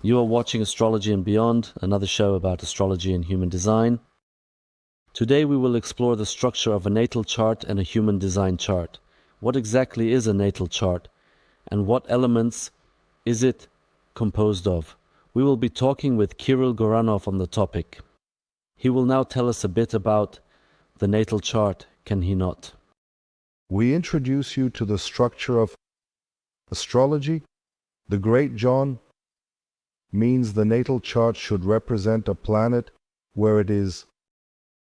You are watching Astrology and Beyond, another show about astrology and human design. Today we will explore the structure of a natal chart and a human design chart. What exactly is a natal chart, and what elements is it composed of? We will be talking with Kiril Goranov on the topic. He will now tell us a bit about the natal chart, can he not? We introduce you to the structure of astrology. The great Joan means the natal chart should represent a planet where it is.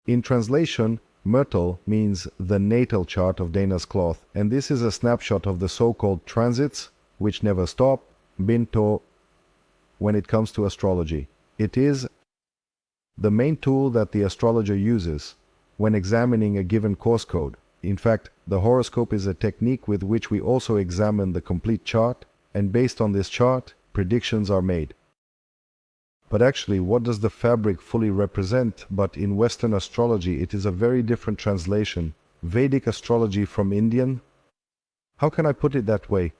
In translation, Myrtle means the natal chart of Dana's cloth, and this is a snapshot of the so-called transits, which never stop, binto, when it comes to astrology. It is the main tool that the astrologer uses when examining a given course code. In fact, the horoscope is a technique with which we also examine the complete chart, and based on this chart, predictions are made. But actually, what does the fabric fully represent? But in Western astrology, it is a very different translation. Vedic astrology from Indian? How can I put it that way?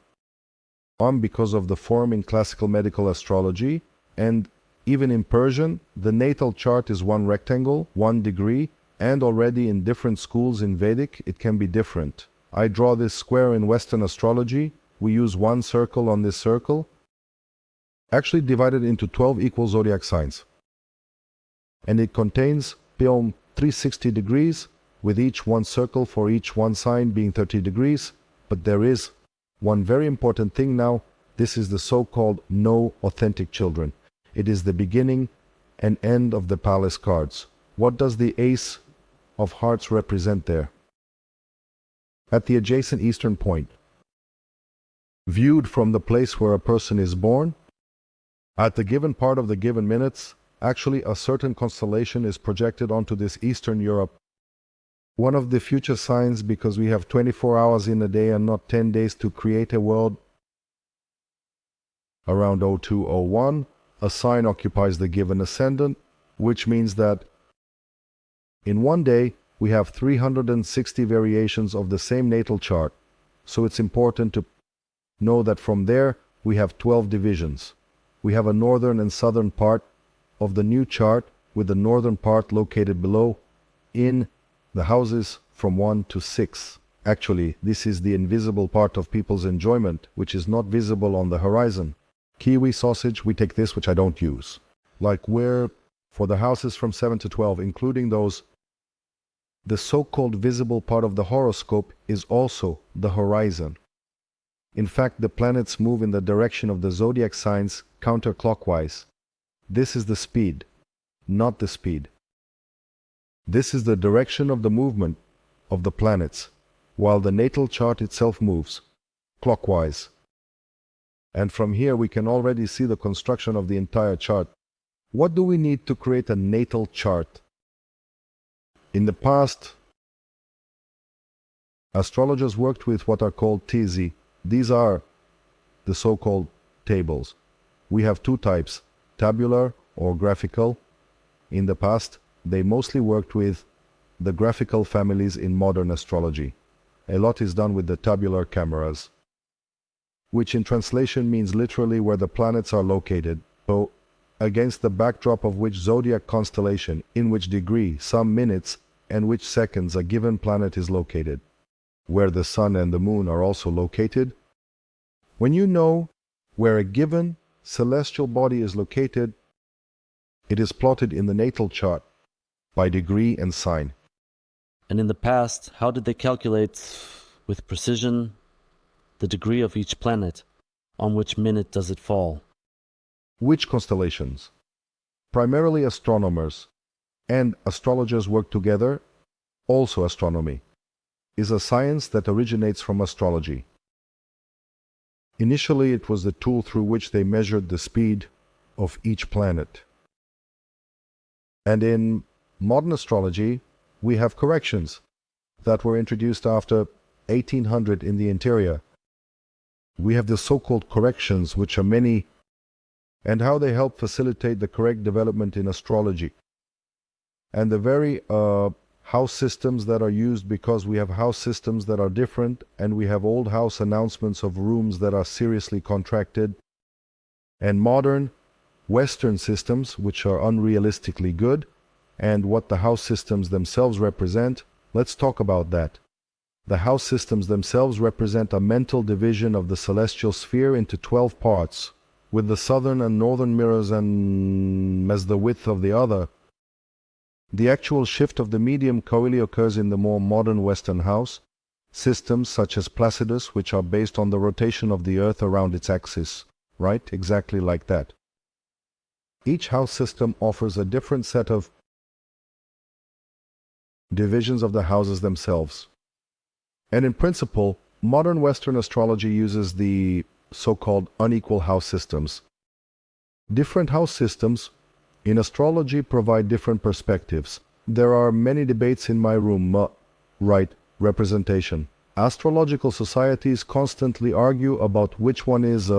Because of the form in classical medical astrology, and even in Persian, the natal chart is one rectangle, 1 degree, and already in different schools in Vedic, it can be different. I draw this square in Western astrology. We use one circle on this circle, actually divided into 12 equal zodiac signs. And it contains film 360 degrees, with each one circle for each one sign being 30 degrees. But there is one very important thing now. This is the so-called no authentic children. It is the beginning and end of the palace cards. What does the Ace of Hearts represent there? At the adjacent eastern point, viewed from the place where a person is born, at the given part of the given minutes, actually a certain constellation is projected onto this Eastern Europe. One of the future signs, because we have 24 hours in a day and not 10 days to create a world. Around 0201, a sign occupies the given ascendant, which means that in one day we have 360 variations of the same natal chart. So it's important to know that from there we have 12 divisions. We have a northern and southern part of the new chart, with the northern part located below in the houses from 1 to 6. Actually, this is the invisible part of people's enjoyment, which is not visible on the horizon. Kiwi sausage, we take this, which I don't use. Like where, for the houses from 7 to 12, including those, the so-called visible part of the horoscope is also the horizon. In fact, the planets move in the direction of the zodiac signs counterclockwise. This is the speed, not the speed. This is the direction of the movement of the planets, while the natal chart itself moves clockwise. And from here we can already see the construction of the entire chart. What do we need to create a natal chart? In the past, astrologers worked with what are called TZ. These are the so-called tables. We have two types, tabular or graphical. In the past, they mostly worked with the graphical families in modern astrology. A lot is done with the tabular cameras, which in translation means literally where the planets are located, so against the backdrop of which zodiac constellation, in which degree, some minutes, and which seconds a given planet is located, where the sun and the moon are also located. When you know where a given celestial body is located, it is plotted in the natal chart by degree and sign. And in the past, how did they calculate with precision the degree of each planet? On which minute does it fall? Which constellations? Primarily astronomers and astrologers work together. Also astronomy is a science that originates from astrology. Initially, it was the tool through which they measured the speed of each planet. And in modern astrology, we have corrections that were introduced after 1800 in the interior. We have the so-called corrections, which are many, and how they help facilitate the correct development in astrology. And the very house systems that are used, because we have house systems that are different, and we have old house announcements of rooms that are seriously contracted, and modern Western systems, which are unrealistically good, and what the house systems themselves represent. Let's talk about that. The house systems themselves represent a mental division of the celestial sphere into 12 parts, with the southern and northern mirrors and as the width of the other. The actual shift of the medium coeli occurs in the more modern Western house systems such as Placidus, which are based on the rotation of the Earth around its axis, right? Exactly like that. Each house system offers a different set of divisions of the houses themselves. And in principle, modern Western astrology uses the so-called unequal house systems. Different house systems in astrology provide different perspectives. There are many debates in my room, right, representation. Astrological societies constantly argue about which one is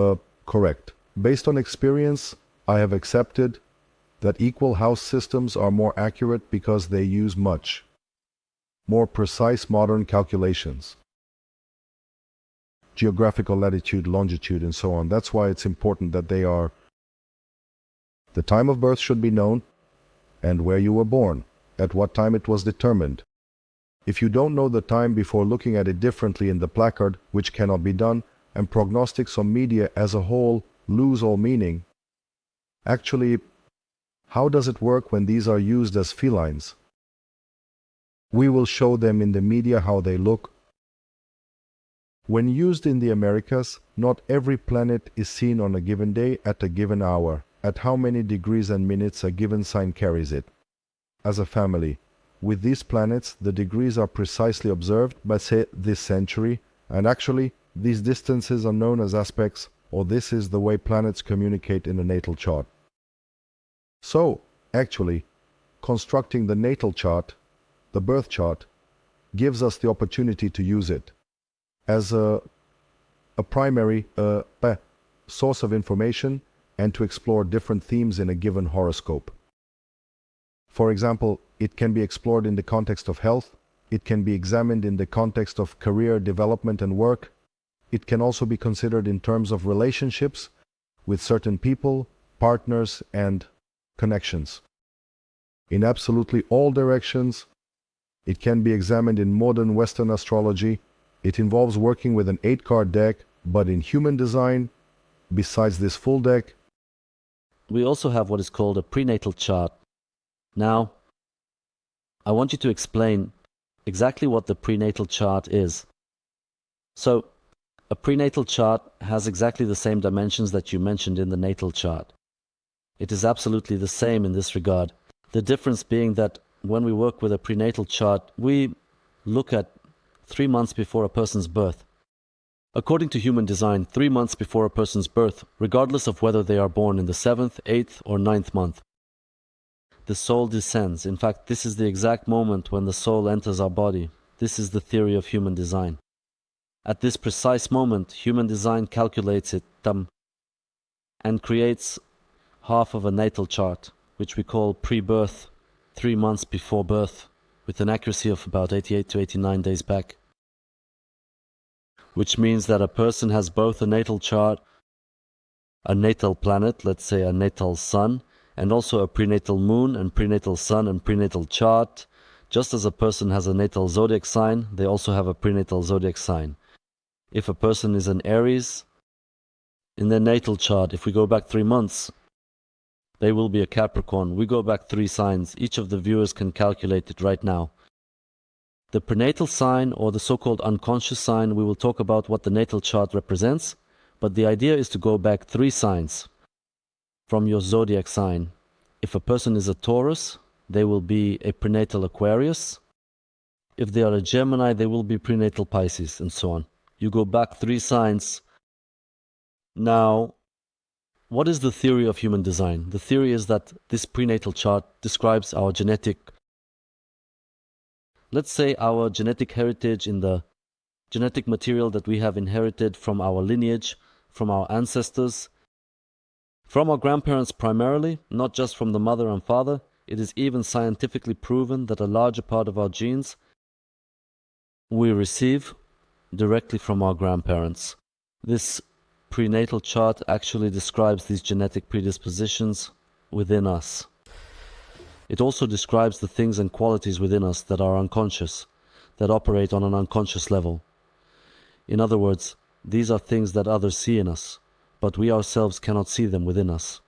correct. Based on experience, I have accepted that equal house systems are more accurate because they use much more precise modern calculations. Geographical latitude, longitude, and so on. That's why it's important that they are. The time of birth should be known, and where you were born, at what time it was determined. If you don't know the time before looking at it differently in the placard, which cannot be done, and prognostics on media as a whole lose all meaning. Actually, how does it work when these are used as felines? We will show them in the media how they look. When used in the Americas, not every planet is seen on a given day at a given hour, at how many degrees and minutes a given sign carries it. As a family, with these planets, the degrees are precisely observed by, say, this century, and actually, these distances are known as aspects, or this is the way planets communicate in a natal chart. So, actually, constructing the natal chart, the birth chart, gives us the opportunity to use it as a primary source of information and to explore different themes in a given horoscope. For example, it can be explored in the context of health, it can be examined in the context of career development and work, it can also be considered in terms of relationships with certain people, partners, and connections. In absolutely all directions, it can be examined in modern Western astrology. It involves working with an 8-card deck, but in human design, besides this full deck, we also have what is called a prenatal chart. Now, I want you to explain exactly what the prenatal chart is. So, a prenatal chart has exactly the same dimensions that you mentioned in the natal chart. It is absolutely the same in this regard. The difference being that when we work with a prenatal chart, we look at 3 months before a person's birth. According to human design, 3 months before a person's birth, regardless of whether they are born in the 7th, 8th, or 9th month, the soul descends. In fact, this is the exact moment when the soul enters our body. This is the theory of human design. At this precise moment, human design calculates it and creates half of a natal chart, which we call pre-birth, 3 months before birth, with an accuracy of about 88 to 89 days back. Which means that a person has both a natal chart, a natal planet, let's say a natal sun, and also a prenatal moon and prenatal sun and prenatal chart. Just as a person has a natal zodiac sign, they also have a prenatal zodiac sign. If a person is an Aries, in their natal chart, if we go back 3 months, they will be a Capricorn. We go back 3 signs. Each of the viewers can calculate it right now. The prenatal sign, or the so-called unconscious sign, we will talk about what the natal chart represents, but the idea is to go back 3 signs from your zodiac sign. If a person is a Taurus, they will be a prenatal Aquarius. If they are a Gemini, they will be prenatal Pisces, and so on. You go back 3 signs. Now, what is the theory of human design? The theory is that this prenatal chart describes our genetic, let's say our genetic heritage in the genetic material that we have inherited from our lineage, from our ancestors, from our grandparents primarily, not just from the mother and father. It is even scientifically proven that a larger part of our genes we receive directly from our grandparents. This prenatal chart actually describes these genetic predispositions within us. It also describes the things and qualities within us that are unconscious, that operate on an unconscious level. In other words, these are things that others see in us, but we ourselves cannot see them within us.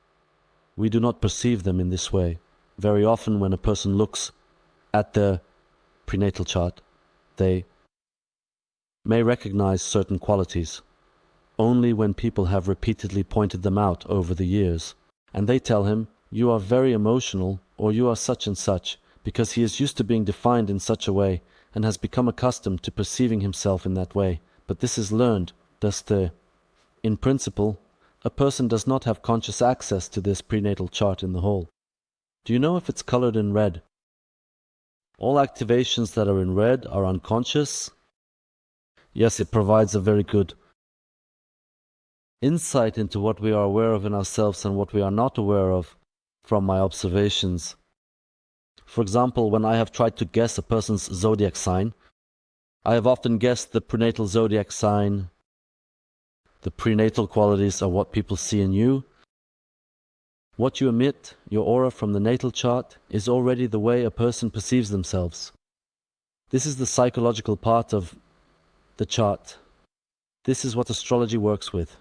We do not perceive them in this way. Very often when a person looks at their prenatal chart, they may recognize certain qualities only when people have repeatedly pointed them out over the years, and they tell him, "You are very emotional," or "You are such and such," because he is used to being defined in such a way and has become accustomed to perceiving himself in that way. But this is learned. In principle, a person does not have conscious access to this prenatal chart in the whole. Do you know if it's colored in red? All activations that are in red are unconscious. Yes, it provides a very good insight into what we are aware of in ourselves and what we are not aware of from my observations. For example, when I have tried to guess a person's zodiac sign, I have often guessed the prenatal zodiac sign. The prenatal qualities are what people see in you. What you emit, your aura from the natal chart, is already the way a person perceives themselves. This is the psychological part of the chart. This is what astrology works with.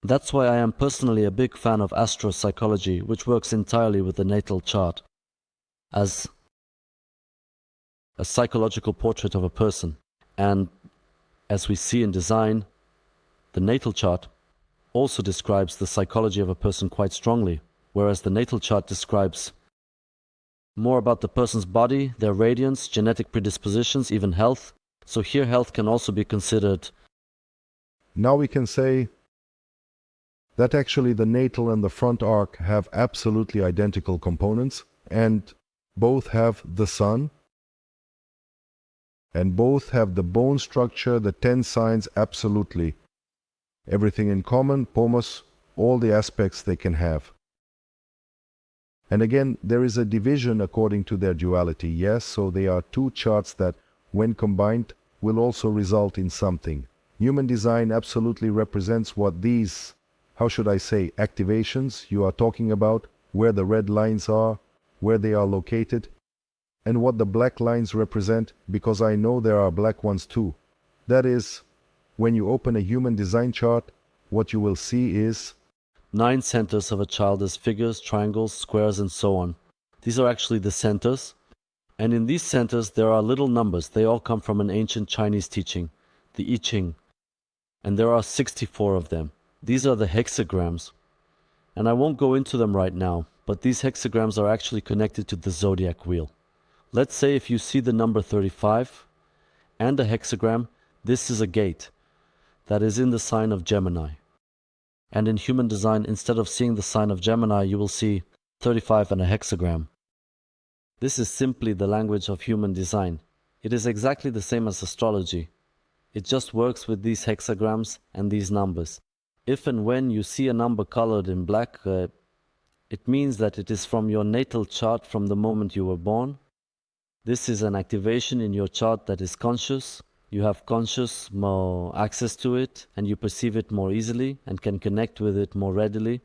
That's why I am personally a big fan of astropsychology, which works entirely with the natal chart as a psychological portrait of a person. And as we see in design, the natal chart also describes the psychology of a person quite strongly, whereas the natal chart describes more about the person's body, their radiance, genetic predispositions, even health. So here health can also be considered. Now we can say that actually the natal and the front arc have absolutely identical components, and both have the sun, and both have the bone structure, the 10 signs, absolutely. Everything in common, pomos, all the aspects they can have. And again, there is a division according to their duality, yes, so they are two charts that, when combined, will also result in something. Human design absolutely represents what these, how should I say, activations you are talking about, where the red lines are, where they are located, and what the black lines represent, because I know there are black ones too. That is, when you open a human design chart, what you will see is 9 centers of a child as figures, triangles, squares, and so on. These are actually the centers. And in these centers, there are little numbers. They all come from an ancient Chinese teaching, the I Ching. And there are 64 of them. These are the hexagrams. And I won't go into them right now, but these hexagrams are actually connected to the zodiac wheel. Let's say if you see the number 35 and a hexagram, this is a gate that is in the sign of Gemini. And in human design, instead of seeing the sign of Gemini, you will see 35 and a hexagram. This is simply the language of human design. It is exactly the same as astrology. It just works with these hexagrams and these numbers. If and when you see a number colored in black, it means that it is from your natal chart from the moment you were born. This is an activation in your chart that is conscious. You have conscious more access to it, and you perceive it more easily and can connect with it more readily.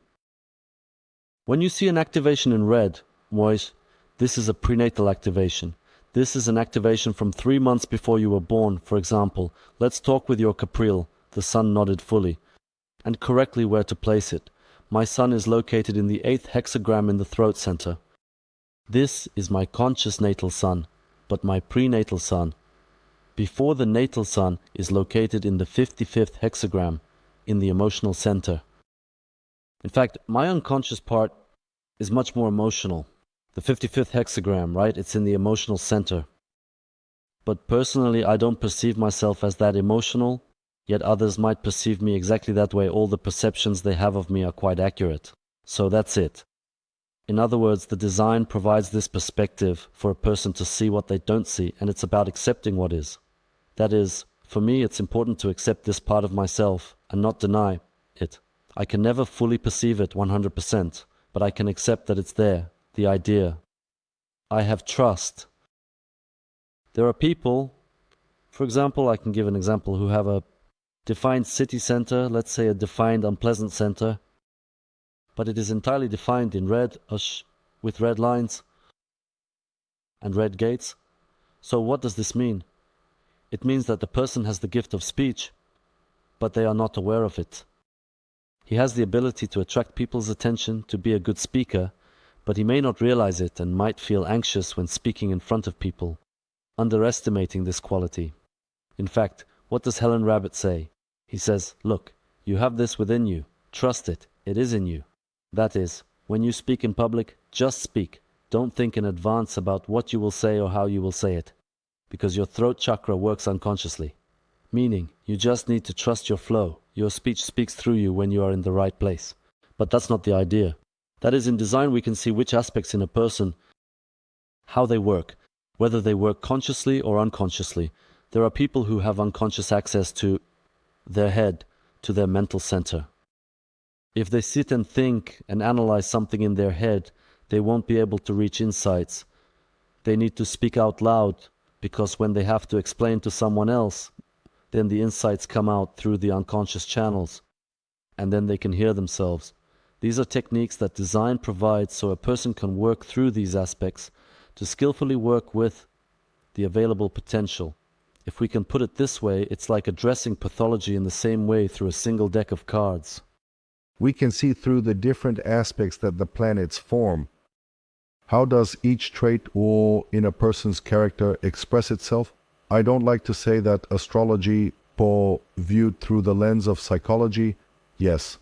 When you see an activation in red, Moise, this is a prenatal activation. This is an activation from 3 months before you were born, for example. Let's talk with your Kiril, the sun nodded fully, and correctly where to place it. My sun is located in the 8th hexagram in the throat center. This is my conscious natal sun, but my prenatal sun, before the natal sun, is located in the 55th hexagram, in the emotional center. In fact, my unconscious part is much more emotional. The 55th hexagram, right? It's in the emotional center. But personally, I don't perceive myself as that emotional, yet others might perceive me exactly that way. All the perceptions they have of me are quite accurate. So that's it. In other words, the design provides this perspective for a person to see what they don't see, and it's about accepting what is. That is, for me, it's important to accept this part of myself and not deny it. I can never fully perceive it 100%, but I can accept that it's there, the idea. I have trust. There are people, for example, I can give an example, who have a defined city center, let's say a defined unpleasant center, but it is entirely defined in red, with red lines and red gates. So what does this mean? It means that the person has the gift of speech, but they are not aware of it. He has the ability to attract people's attention, to be a good speaker, but he may not realize it and might feel anxious when speaking in front of people, underestimating this quality. In fact, what does Helen Rabbit say? He says, look, you have this within you. Trust it. It is in you. That is, when you speak in public, just speak. Don't think in advance about what you will say or how you will say it, because your throat chakra works unconsciously. Meaning, you just need to trust your flow. Your speech speaks through you when you are in the right place. But that's not the idea. That is, in design we can see which aspects in a person, how they work, whether they work consciously or unconsciously. There are people who have unconscious access to their head, to their mental center. If they sit and think and analyze something in their head, they won't be able to reach insights. They need to speak out loud, because when they have to explain to someone else, then the insights come out through the unconscious channels, and then they can hear themselves. These are techniques that design provides so a person can work through these aspects to skillfully work with the available potential. If we can put it this way, it's like addressing pathology in the same way through a single deck of cards. We can see through the different aspects that the planets form. How does each trait or in a person's character express itself? I don't like to say that astrology, viewed through the lens of psychology, yes.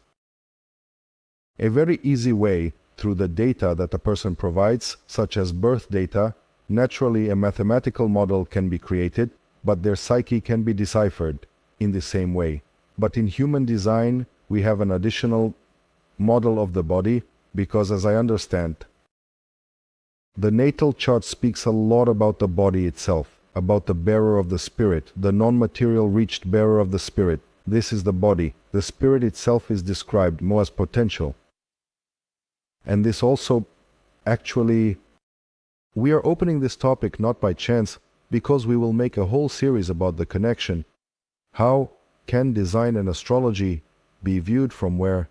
A very easy way, through the data that a person provides, such as birth data, naturally a mathematical model can be created, but their psyche can be deciphered in the same way. But in human design, we have an additional model of the body, because as I understand, the natal chart speaks a lot about the body itself, about the bearer of the spirit, the non-material reached bearer of the spirit. This is the body. The spirit itself is described more as potential. And this also actually, we are opening this topic not by chance, because we will make a whole series about the connection. How can design and astrology be viewed from where?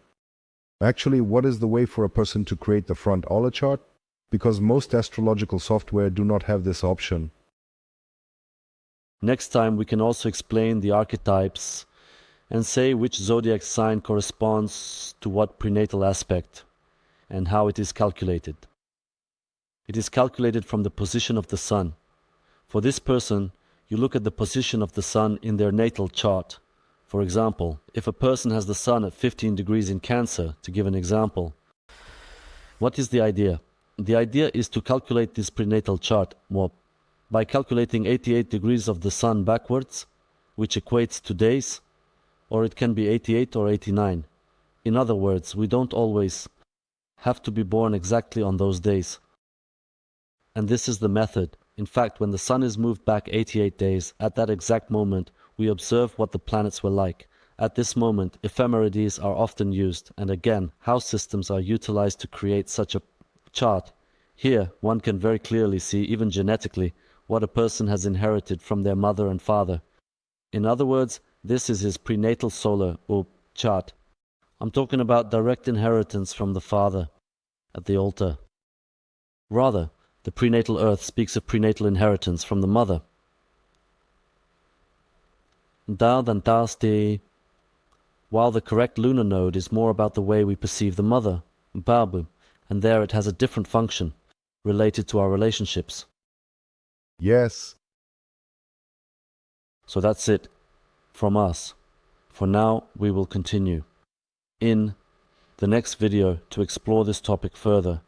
Actually, what is the way for a person to create the frontal chart? Because most astrological software do not have this option. Next time we can also explain the archetypes and say which zodiac sign corresponds to what prenatal aspect and how it is calculated. It is calculated from the position of the sun. For this person, you look at the position of the sun in their natal chart. For example, if a person has the sun at 15 degrees in Cancer, to give an example, what is the idea? The idea is to calculate this prenatal chart by calculating 88 degrees of the sun backwards, which equates to days, or it can be 88 or 89. In other words, we don't always have to be born exactly on those days. And this is the method. In fact, when the sun is moved back 88 days, at that exact moment, we observe what the planets were like. At this moment, ephemerides are often used, and again, house systems are utilized to create such a chart. Here, one can very clearly see, even genetically, what a person has inherited from their mother and father. In other words, this is his prenatal solar chart. I'm talking about direct inheritance from the father at the altar. Rather, the prenatal earth speaks of prenatal inheritance from the mother. While the correct lunar node is more about the way we perceive the mother, and there it has a different function related to our relationships. Yes. So that's it from us. For now, we will continue in the next video to explore this topic further,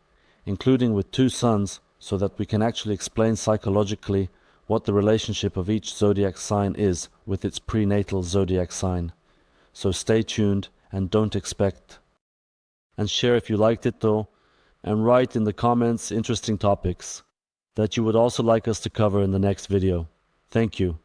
including with 2 suns, so that we can actually explain psychologically what the relationship of each zodiac sign is with its prenatal zodiac sign. So stay tuned and don't expect. And share if you liked it though, and write in the comments interesting topics that you would also like us to cover in the next video. Thank you.